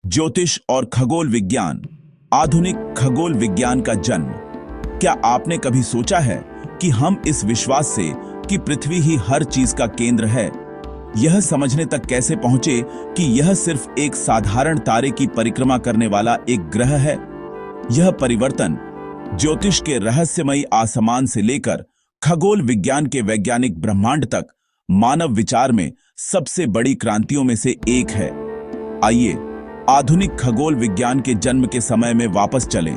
ज्योतिष और खगोल विज्ञान। आधुनिक खगोल विज्ञान का जन्म। क्या आपने कभी सोचा है कि हम इस विश्वास से कि पृथ्वी ही हर चीज का केंद्र है, यह समझने तक कैसे पहुंचे कि यह सिर्फ एक साधारण तारे की परिक्रमा करने वाला एक ग्रह है? यह परिवर्तन ज्योतिष के रहस्यमयी आसमान से लेकर खगोल विज्ञान के वैज्ञानिक ब्रह्मांड तक मानव विचार में सबसे बड़ी क्रांतियों में से एक है। आइए आधुनिक खगोल विज्ञान के जन्म के समय में वापस चलें,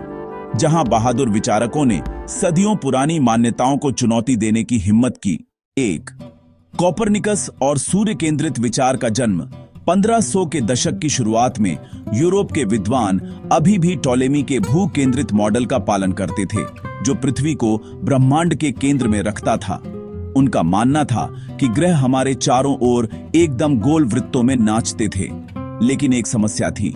जहां बहादुर विचारकों ने सदियों पुरानी मान्यताओं को चुनौती देने की हिम्मत की। 1. कोपरनिकस और सूर्य केंद्रित विचार का जन्म। 1500 के दशक की शुरुआत में यूरोप के विद्वान अभी भी टॉलेमी के भू केंद्रित मॉडल का पालन करते थे, जो पृथ्वी को ब्रह्मांड के केंद्र में रखता था। उनका मानना था कि ग्रह हमारे चारों ओर एकदम गोल वृत्तों में नाचते थे। लेकिन एक समस्या थी,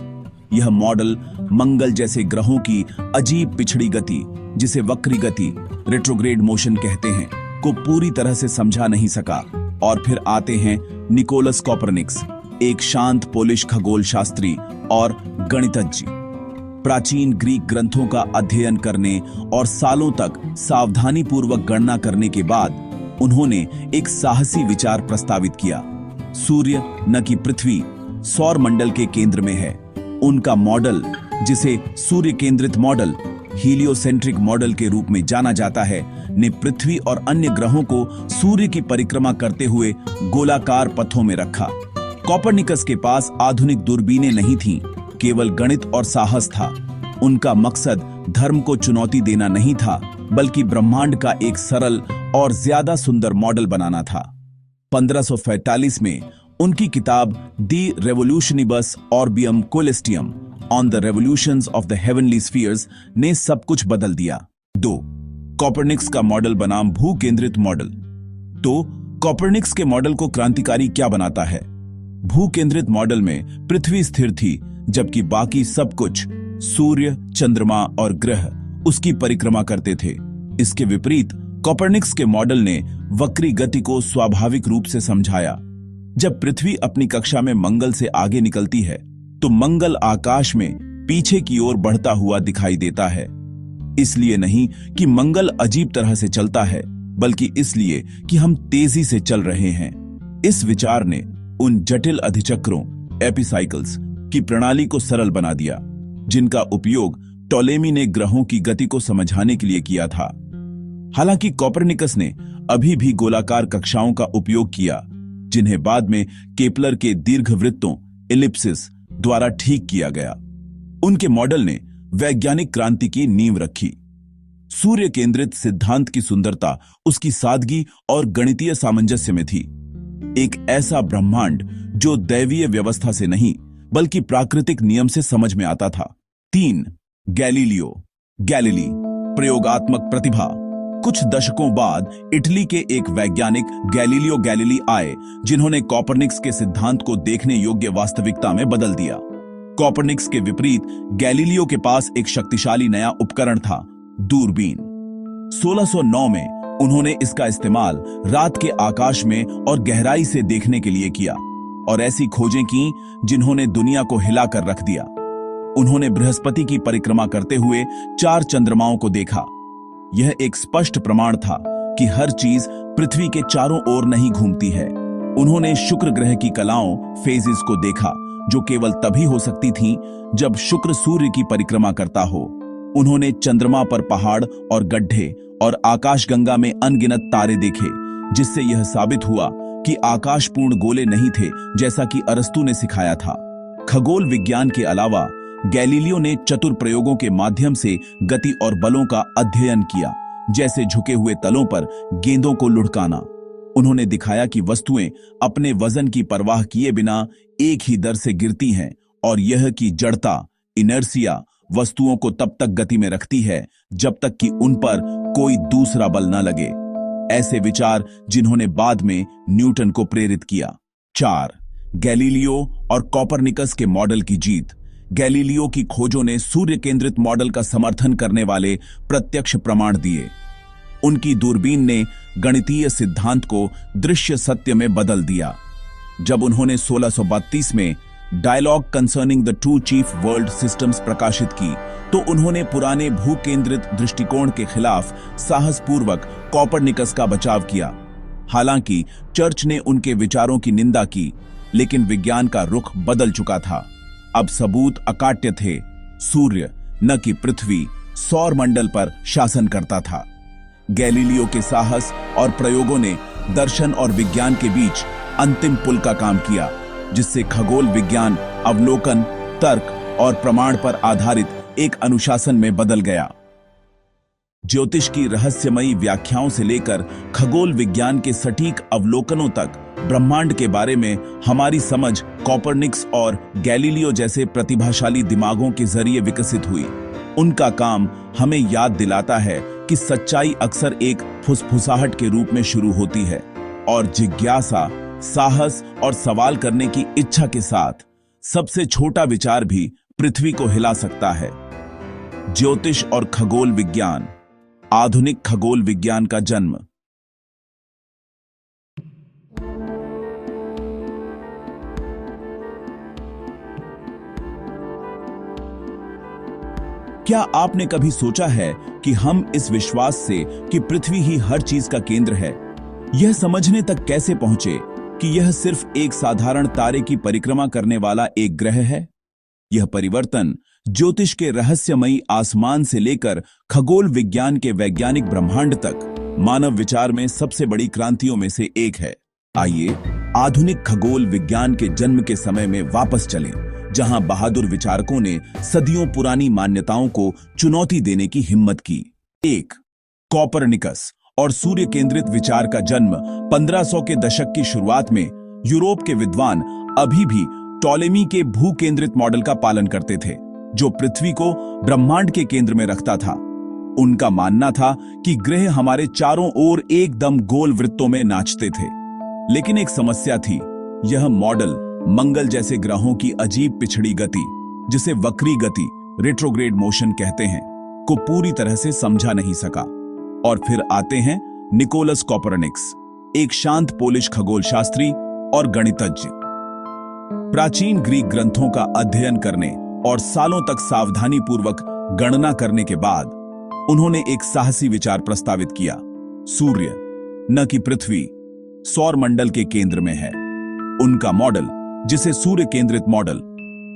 यह मॉडल मंगल जैसे ग्रहों की अजीब पिछड़ी गति, जिसे वक्री गति रेट्रोग्रेड मोशन कहते हैं, को पूरी तरह से समझा नहीं सका। और फिर आते हैं निकोलस कोपरनिकस, एक शांत पोलिश खगोल शास्त्री और गणितज्ञ। प्राचीन ग्रीक ग्रंथों का अध्ययन करने और सालों तक सावधानीपूर्वक गणना करने के बाद उन्होंने एक साहसी विचार प्रस्तावित किया। सूर्य न कि पृथ्वी सौर मंडल के केंद्र में है। उनका मॉडल, जिसे सूर्य केंद्रित मॉडल हीलियोसेंट्रिक मॉडल के रूप में जाना जाता है, ने पृथ्वी और अन्य ग्रहों को सूर्य की परिक्रमा करते हुए गोलाकार पथों में रखा। कोपरनिकस के पास आधुनिक दूरबीनें नहीं थीं, केवल गणित और साहस था। उनका मकसद धर्म को चुनौती देना नहीं था, बल्कि ब्रह्मांड का एक सरल और ज्यादा सुंदर मॉडल बनाना था। 1545 में उनकी किताब दी रेवोल्यूशनिबस ऑर्बियम कोलेस्टियम on the revolutions of the heavenly spheres ने सब कुछ बदल दिया। 2. कोपरनिकस का मॉडल बनाम भू केंद्रित मॉडल। तो कोपरनिकस के मॉडल को क्रांतिकारी क्या बनाता है? भू केंद्रित मॉडल में पृथ्वी स्थिर थी, जबकि बाकी सब कुछ सूर्य, चंद्रमा और ग्रह उसकी परिक्रमा करते थे। इसके विपरीत कोपरनिकस के मॉडल ने वक्री गति को स्वाभाविक रूप से समझाया। जब पृथ्वी अपनी कक्षा में मंगल से आगे निकलती है, तो मंगल आकाश में पीछे की ओर बढ़ता हुआ दिखाई देता है। इसलिए नहीं कि मंगल अजीब तरह से चलता है, बल्कि इसलिए कि हम तेजी से चल रहे हैं। इस विचार ने उन जटिल अधिचक्रों एपिसाइकल्स की प्रणाली को सरल बना दिया, जिनका उपयोग टॉलेमी ने ग्रहों की गति को समझाने के लिए किया था। हालांकि कोपरनिकस ने अभी भी गोलाकार कक्षाओं का उपयोग किया, जिन्हें बाद में केपलर के दीर्घवृत्तों एलिप्सिस द्वारा ठीक किया गया। उनके मॉडल ने वैज्ञानिक क्रांति की नींव रखी। सूर्य केंद्रित सिद्धांत की सुंदरता उसकी सादगी और गणितीय सामंजस्य में थी। एक ऐसा ब्रह्मांड जो दैवीय व्यवस्था से नहीं, बल्कि प्राकृतिक नियम से समझ में आता था। 3. गैलीली प्रयोगात्मक प्रतिभा। कुछ दशकों बाद इटली के एक वैज्ञानिक गैलीलियो गैलीली आए, जिन्होंने कोपरनिकस के सिद्धांत को देखने योग्य वास्तविकता में बदल दिया। कोपरनिकस के विपरीत गैलीलियो के पास एक शक्तिशाली नया उपकरण था, दूरबीन। 1609 में उन्होंने इसका इस्तेमाल रात के आकाश में और गहराई से देखने के लिए किया, और ऐसी खोजें की जिन्होंने दुनिया को हिलाकर रख दिया। उन्होंने बृहस्पति की परिक्रमा करते हुए 4 चंद्रमाओं को देखा। यह एक स्पष्ट प्रमाण था कि हर चीज पृथ्वी के चारों ओर नहीं घूमती है। उन्होंने शुक्र ग्रह की कलाओं फेजेस को देखा, जो केवल तभी हो सकती थीं जब शुक्र सूर्य की परिक्रमा करता हो। उन्होंने चंद्रमा पर पहाड़ और गड्ढे और आकाशगंगा में अनगिनत तारे देखे, जिससे यह साबित हुआ कि आकाश पूर्ण गोले नहीं थे, जैसा कि अरस्तु ने सिखाया था। खगोल विज्ञान के अलावा गैलीलियो ने चतुर प्रयोगों के माध्यम से गति और बलों का अध्ययन किया, जैसे झुके हुए तलों पर गेंदों को लुढ़काना। उन्होंने दिखाया कि वस्तुएं अपने वजन की परवाह किए बिना एक ही दर से गिरती हैं, और यह कि जड़ता इनर्सिया वस्तुओं को तब तक गति में रखती है जब तक कि उन पर कोई दूसरा बल न लगे। ऐसे विचार जिन्होंने बाद में न्यूटन को प्रेरित किया। 4. गैलीलियो और कोपरनिकस के मॉडल की जीत। गैलीलियो की खोजों ने सूर्य केंद्रित मॉडल का समर्थन करने वाले प्रत्यक्ष प्रमाण दिए। उनकी दूरबीन ने गणितीय सिद्धांत को दृश्य सत्य में बदल दिया। जब उन्होंने 1632 में dialogue concerning the two chief world systems प्रकाशित की तो उन्होंने पुराने भू केंद्रित दृष्टिकोण के खिलाफ साहसपूर्वक कॉपरनिकस का बचाव किया। हालांकि चर्च ने उनके विचारों की निंदा की, लेकिन विज्ञान का रुख बदल चुका था। अब सबूत अकाट्य थे। सूर्य न कि पृथ्वी सौर मंडल पर शासन करता था। गैलीलियो के साहस और प्रयोगों ने दर्शन और विज्ञान के बीच अंतिम पुल का काम किया, जिससे खगोल विज्ञान अवलोकन, तर्क और प्रमाण पर आधारित एक अनुशासन में बदल गया। ज्योतिष की रहस्यमयी व्याख्याओं से लेकर खगोल विज्ञान के सटीक अवलोकनों तक ब्रह्मांड के बारे में हमारी समझ कॉपरनिकस और गैलीलियो जैसे प्रतिभाशाली दिमागों के जरिए विकसित हुई। उनका काम हमें याद दिलाता है कि सच्चाई अक्सर एक फुसफुसाहट के रूप में शुरू होती है और जिज्ञासा, साहस और सवाल करने की इच्छा के साथ सबसे छोटा विचार भी पृथ्वी को हिला सकता है। ज्योतिष और खगोल विज्ञान, आधुनिक खगोल विज्ञान का जन्म। क्या आपने कभी सोचा है कि हम इस विश्वास से कि पृथ्वी ही हर चीज का केंद्र है, यह समझने तक कैसे पहुंचे कि यह सिर्फ एक साधारण तारे की परिक्रमा करने वाला एक ग्रह है? यह परिवर्तन ज्योतिष के रहस्यमयी आसमान से लेकर खगोल विज्ञान के वैज्ञानिक ब्रह्मांड तक मानव विचार में सबसे बड़ी क्रांतियों में से एक है। आइए आधुनिक खगोल विज्ञान के जन्म के समय में वापस चलें, जहां बहादुर विचारकों ने सदियों पुरानी मान्यताओं को चुनौती देने की हिम्मत की। 1. कॉपरनिकस और सूर्य केंद्रित विचार का जन्म 1500 के दशक की शुरुआत में यूरोप के विद्वान अभी भी टॉलेमी के भू केंद्रित मॉडल का पालन करते थे, जो पृथ्वी को ब्रह्मांड के केंद्र में रखता था। उनका मानना था कि ग्रह हमारे चारों ओर एकदम गोल वृत्तों में नाचते थे। लेकिन एक समस्या थी, यह मॉडल मंगल जैसे ग्रहों की अजीब पिछड़ी गति, जिसे वक्री गति रेट्रोग्रेड मोशन कहते हैं, को पूरी तरह से समझा नहीं सका। और फिर आते हैं निकोलस कॉपरनिकस, एक शांत पोलिश खगोलशास्त्री और गणितज्ञ। प्राचीन ग्रीक ग्रंथों का अध्ययन करने और सालों तक सावधानी पूर्वक गणना करने के बाद उन्होंने एक साहसी विचार प्रस्तावित किया। सूर्य न कि पृथ्वी सौर मंडल के केंद्र में है। उनका मॉडल, जिसे सूर्य केंद्रित मॉडल,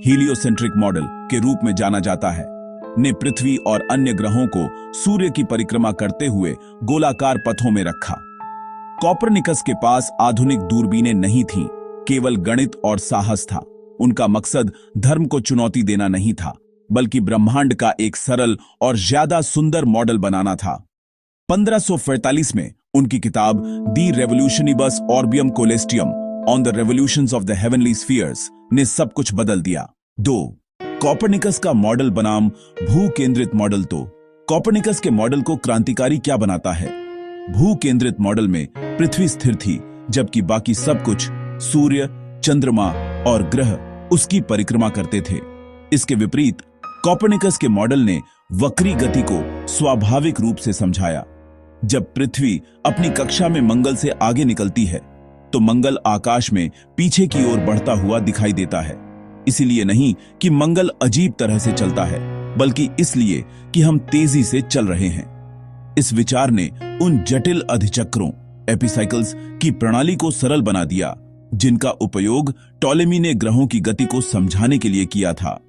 हीलियोसेंट्रिक मॉडल के रूप में जाना जाता है, ने पृथ्वी और अन्य ग्रहों को सूर्य की परिक्रमा करते हुए गोलाकार पथों में रखा। कॉपरनिकस के पास आधुनिक दूरबीनें नहीं थीं, केवल गणित और साहस था। उनका मकसद धर्म को चुनौती देना नहीं था, बल्कि ब्रह्मांड का एक सरल और ज्यादा सुंदर मॉडल बनाना था। 1545 में उनकी किताब दी रेवोल्यूशनिबस ऑर्बियम कोलेस्टियम on the revolutions of the heavenly spheres ने सब कुछ बदल दिया। 2. कॉपरनिकस का मॉडल बनाम भू केंद्रित मॉडल। तो कॉपरनिकस के मॉडल को क्रांतिकारी क्या बनाता है? भू केंद्रित मॉडल में पृथ्वी स्थिर थी, जबकि बाकी सब कुछ, सूर्य, चंद्रमा और ग्रह, उसकी परिक्रमा करते थे। इसके विपरीत कॉपरनिकस के मॉडल ने वक्री गति को स्वाभाविक रूप से समझाया। जब पृथ्वी अपनी कक्षा में मंगल से आगे निकलती है, तो मंगल आकाश में पीछे की ओर बढ़ता हुआ दिखाई देता है। इसीलिए नहीं कि मंगल अजीब तरह से चलता है, बल्कि इसलिए कि हम तेजी से चल रहे हैं। इस विचार ने उन जटिल अधिचक्रों, एपिसाइकल्स की प्रणाली को सरल बना दिया, जिनका उपयोग टॉलेमी ने ग्रहों की गति को समझाने के लिए किया था।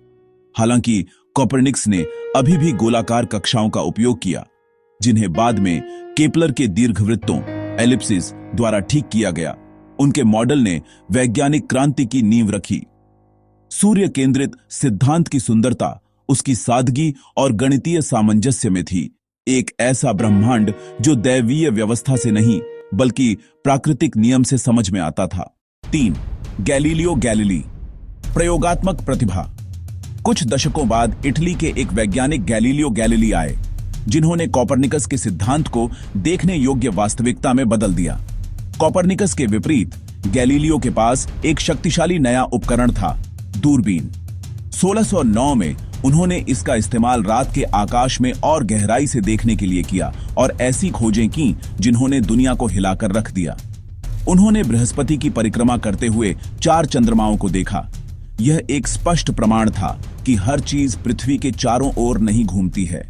हालांकि कॉपरनिकस ने अभी भी गोलाकार कक्षाओं का उपयोग किया, जिन्हें बाद में केपलर के दीर्घवृत्तों, एलिप्सिस द्वारा ठीक किया गया। उनके मॉडल ने वैज्ञानिक क्रांति की नींव रखी। सूर्य केंद्रित सिद्धांत की सुंदरता उसकी सादगी और गणितीय सामंजस्य में थी। एक ऐसा ब्रह्मांड जो दैवीय व्यवस्था से नहीं, बल्कि प्राकृतिक नियम से समझ में आता था। 3. गैलीलियो गैलीली, प्रयोगात्मक प्रतिभा। कुछ दशकों बाद इटली के एक वैज्ञानिक गैलीलियो गैलीली आए, जिन्होंने कॉपरनिकस के सिद्धांत को देखने योग्य वास्तविकता में बदल दिया। कॉपरनिकस के विपरीत गैलीलियो के पास एक शक्तिशाली नया उपकरण था, दूरबीन। 1609 में उन्होंने इसका इस्तेमाल रात के आकाश में और गहराई से देखने के लिए किया और ऐसी खोजें की जिन्होंने दुनिया को हिलाकर रख दिया। उन्होंने बृहस्पति की परिक्रमा करते हुए 4 चंद्रमाओं को देखा, यह एक स्पष्ट प्रमाण था कि हर चीज पृथ्वी के चारों ओर नहीं घूमती है।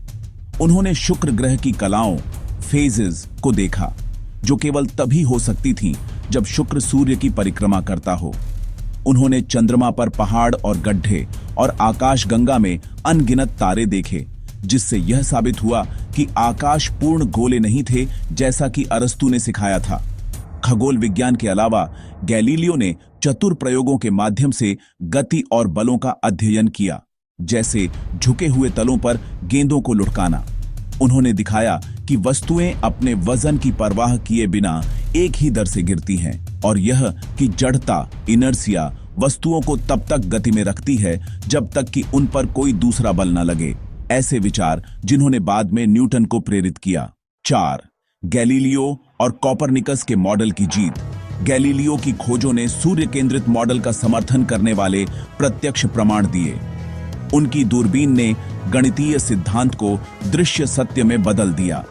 उन्होंने शुक्र ग्रह की कलाओं, फेजेस को देखा, जो केवल तभी हो सकती थीं जब शुक्र सूर्य की परिक्रमा करता हो। उन्होंने चंद्रमा पर पहाड़ और गड्ढे और आकाशगंगा में अनगिनत तारे देखे, जिससे यह साबित हुआ कि आकाश पूर्ण गोले नहीं थे, जैसा कि अरस्तु ने सिखाया था। खगोल विज्ञान के अलावा गैलीलियो ने चतुर प्रयोगों के माध्यम से गति और बलों का अध्ययन किया, जैसे झुके हुए तलों पर गेंदों को लुढ़काना। उन्होंने दिखाया कि वस्तुएं अपने वजन की परवाह किए बिना एक ही दर से गिरती हैं, और यह कि जड़ता, इनर्सिया, वस्तुओं को तब तक गति में रखती है जब तक कि उन पर कोई दूसरा बल न लगे। ऐसे विचार जिन्होंने बाद में न्यूटन को प्रेरित किया। 4. गैलीलियो और कोपरनिकस के मॉडल की जीत। गैलीलियो की खोजों ने सूर्य केंद्रित मॉडल का समर्थन करने वाले प्रत्यक्ष प्रमाण दिए। उनकी दूरबीन ने गणितीय सिद्धांत को दृश्य सत्य में बदल दिया।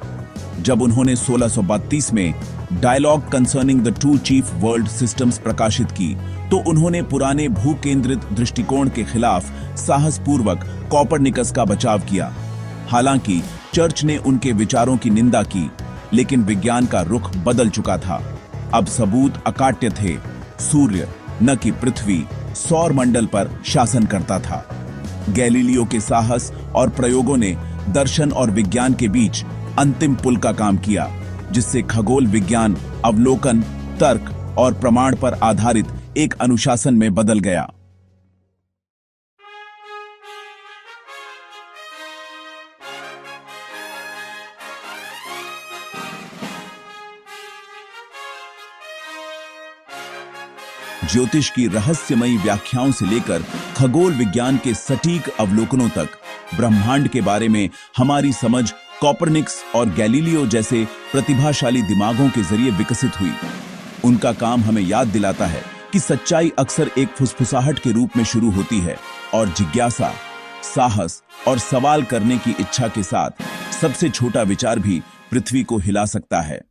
जब उन्होंने 1632 में dialogue concerning the two chief world systems प्रकाशित की, तो उन्होंने पुराने भूकेंद्रित दृष्टिकोण के खिलाफ साहसपूर्वक कोपरनिकस का बचाव किया। हालांकि चर्च ने उनके विचारों की निंदा की, लेकिन विज्ञान का रुख बदल चुका था। अब सबूत अकाट्य थे। सूर्य, न कि पृथ्वी, सौर मंडल पर शासन करता था। गैलीलियो के साहस और प्रयोगों ने दर्शन और विज्ञान के बीच अंतिम पुल का काम किया, जिससे खगोल विज्ञान अवलोकन, तर्क और प्रमाण पर आधारित एक अनुशासन में बदल गया। ज्योतिष की रहस्यमयी व्याख्याओं से लेकर खगोल विज्ञान के सटीक अवलोकनों तक, ब्रह्मांड के बारे में हमारी समझ कोपरनिकस और गैलीलियो जैसे प्रतिभाशाली दिमागों के जरिए विकसित हुई। उनका काम हमें याद दिलाता है कि सच्चाई अक्सर एक फुसफुसाहट के रूप में शुरू होती है, और जिज्ञासा, साहस और सवाल करने की इच्छा के साथ सबसे छोटा विचार भी पृथ्वी को हिला सकता है।